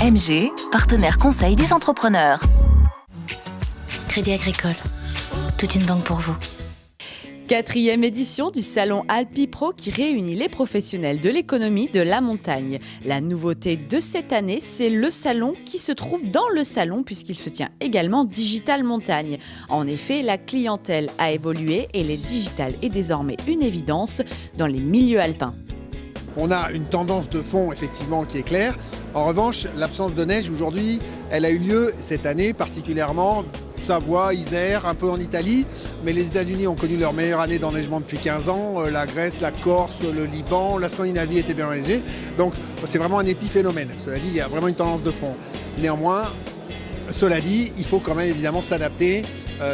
MG, partenaire conseil des entrepreneurs. Crédit Agricole, toute une banque pour vous. 4e édition du salon Alpipro qui réunit les professionnels de l'économie de la montagne. La nouveauté de cette année, c'est le salon qui se trouve dans le salon puisqu'il se tient également Digital Montagne. En effet, la clientèle a évolué et le digital est désormais une évidence dans les milieux alpins. On a une tendance de fond effectivement qui est claire. En revanche, l'absence de neige aujourd'hui, elle a eu lieu cette année particulièrement Savoie, Isère, un peu en Italie. Mais les États-Unis ont connu leur meilleure année d'enneigement depuis 15 ans. La Grèce, la Corse, le Liban, la Scandinavie étaient bien enneigés. Donc c'est vraiment un épiphénomène. Cela dit, il y a vraiment une tendance de fond. Néanmoins, cela dit, il faut quand même évidemment s'adapter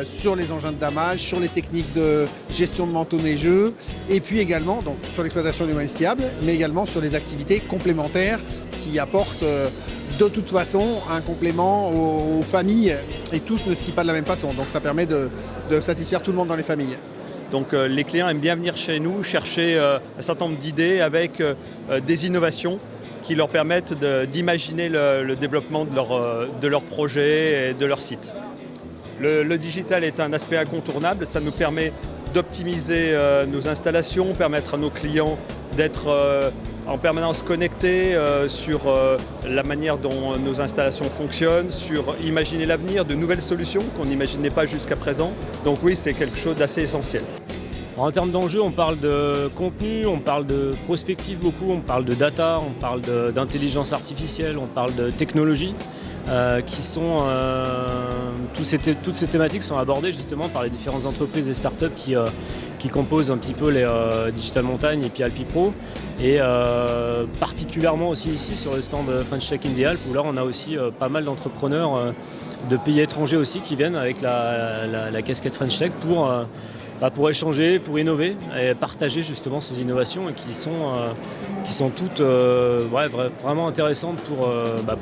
sur les engins de damage, sur les techniques de gestion de manteaux neigeux et puis également donc, sur l'exploitation du moyen skiable, mais également sur les activités complémentaires qui apportent de toute façon un complément aux familles et tous ne skient pas de la même façon. Donc ça permet de satisfaire tout le monde dans les familles. Donc les clients aiment bien venir chez nous chercher un certain nombre d'idées avec des innovations qui leur permettent d'imaginer le développement de leur projet et de leur site. Le digital est un aspect incontournable, ça nous permet d'optimiser nos installations, permettre à nos clients d'être en permanence connectés sur la manière dont nos installations fonctionnent, sur imaginer l'avenir, de nouvelles solutions qu'on n'imaginait pas jusqu'à présent. Donc oui, c'est quelque chose d'assez essentiel. En termes d'enjeux, on parle de contenu, on parle de prospective beaucoup, on parle de data, on parle d'intelligence artificielle, on parle de technologie. Qui sont toutes ces thématiques sont abordées justement par les différentes entreprises et startups qui composent un petit peu les Digital Montagne et puis Alpipro et particulièrement aussi ici sur le stand French Tech in the Alps où là on a aussi pas mal d'entrepreneurs de pays étrangers aussi qui viennent avec la casquette French Tech pour échanger, pour innover et partager justement ces innovations et qui sont toutes vraiment intéressantes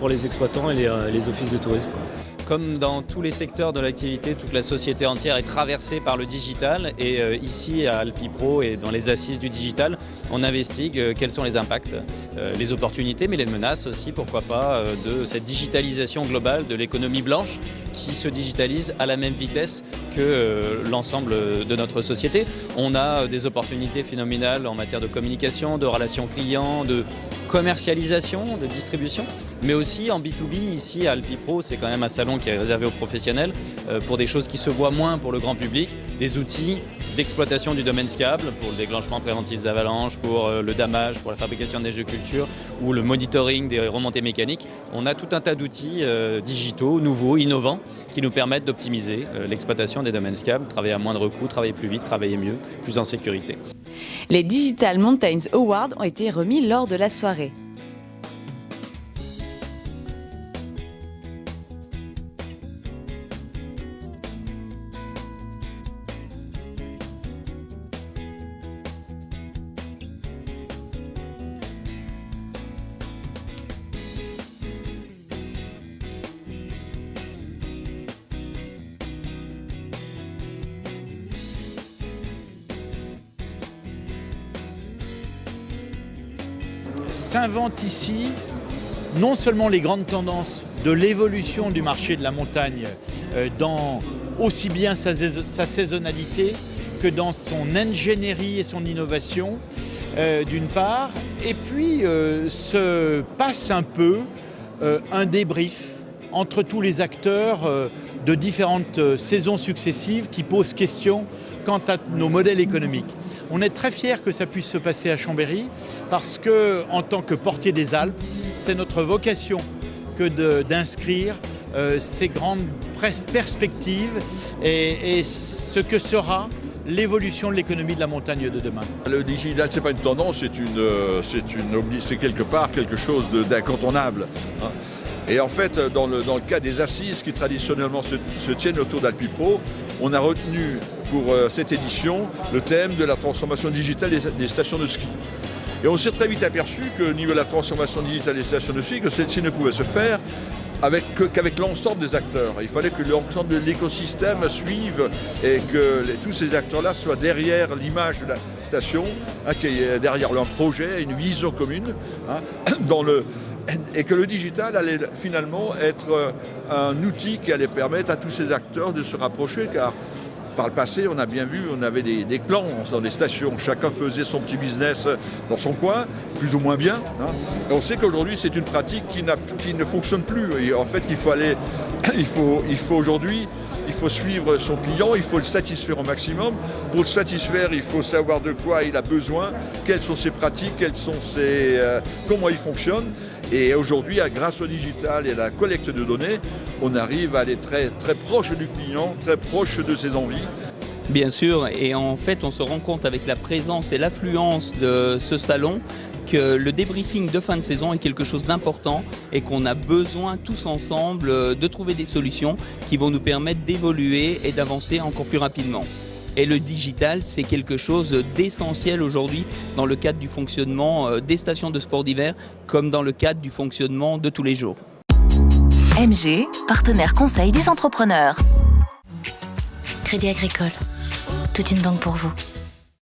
pour les exploitants et les offices de tourisme, quoi. Comme dans tous les secteurs de l'activité, toute la société entière est traversée par le digital et ici à Alpipro et dans les assises du digital, on investigue quels sont les impacts, les opportunités mais les menaces aussi, pourquoi pas, de cette digitalisation globale de l'économie blanche qui se digitalise à la même vitesse que l'ensemble de notre société. On a des opportunités phénoménales en matière de communication, de relations clients, de commercialisation, de distribution, mais aussi en B2B, ici à Alpipro, c'est quand même un salon qui est réservé aux professionnels pour des choses qui se voient moins pour le grand public, des outils d'exploitation du domaine skiable pour le déclenchement préventif des avalanches, pour le damage, pour la fabrication des jeux culture ou le monitoring des remontées mécaniques. On a tout un tas d'outils digitaux, nouveaux, innovants qui nous permettent d'optimiser l'exploitation des domaines skiables, travailler à moindre coût, travailler plus vite, travailler mieux, plus en sécurité. Les Digital Mountains Awards ont été remis lors de la soirée. S'inventent ici non seulement les grandes tendances de l'évolution du marché de la montagne dans aussi bien sa saisonnalité que dans son ingénierie et son innovation d'une part, et puis se passe un peu un débrief entre tous les acteurs de différentes saisons successives qui posent question quant à nos modèles économiques. On est très fiers que ça puisse se passer à Chambéry parce que, en tant que portier des Alpes, c'est notre vocation que d'inscrire ces grandes perspectives et ce que sera l'évolution de l'économie de la montagne de demain. Le digital, c'est pas une tendance, c'est quelque part quelque chose d'incontournable. Hein. Et en fait, dans le cas des assises qui traditionnellement se tiennent autour d'Alpipro, on a retenu pour cette édition le thème de la transformation digitale des stations de ski. Et on s'est très vite aperçu qu'au niveau de la transformation digitale des stations de ski, que celle-ci ne pouvait se faire qu'avec l'ensemble des acteurs. Il fallait que l'ensemble de l'écosystème suive et que tous ces acteurs-là soient derrière l'image de la station, hein, qui est derrière leur projet, une vision commune, hein, et que le digital allait finalement être un outil qui allait permettre à tous ces acteurs de se rapprocher, car par le passé, on a bien vu, on avait des clans dans les stations. Chacun faisait son petit business dans son coin, plus ou moins bien. Et on sait qu'aujourd'hui, c'est une pratique qui ne fonctionne plus. Et en fait, il faut aujourd'hui, il faut suivre son client, il faut le satisfaire au maximum. Pour le satisfaire, il faut savoir de quoi il a besoin, quelles sont ses pratiques, comment il fonctionne. Et aujourd'hui, grâce au digital et à la collecte de données, on arrive à aller très, très proche du client, très proche de ses envies. Bien sûr, et en fait, on se rend compte avec la présence et l'affluence de ce salon que le débriefing de fin de saison est quelque chose d'important et qu'on a besoin tous ensemble de trouver des solutions qui vont nous permettre d'évoluer et d'avancer encore plus rapidement. Et le digital, c'est quelque chose d'essentiel aujourd'hui dans le cadre du fonctionnement des stations de sport d'hiver, comme dans le cadre du fonctionnement de tous les jours. MG, partenaire conseil des entrepreneurs. Crédit Agricole. Toute une banque pour vous.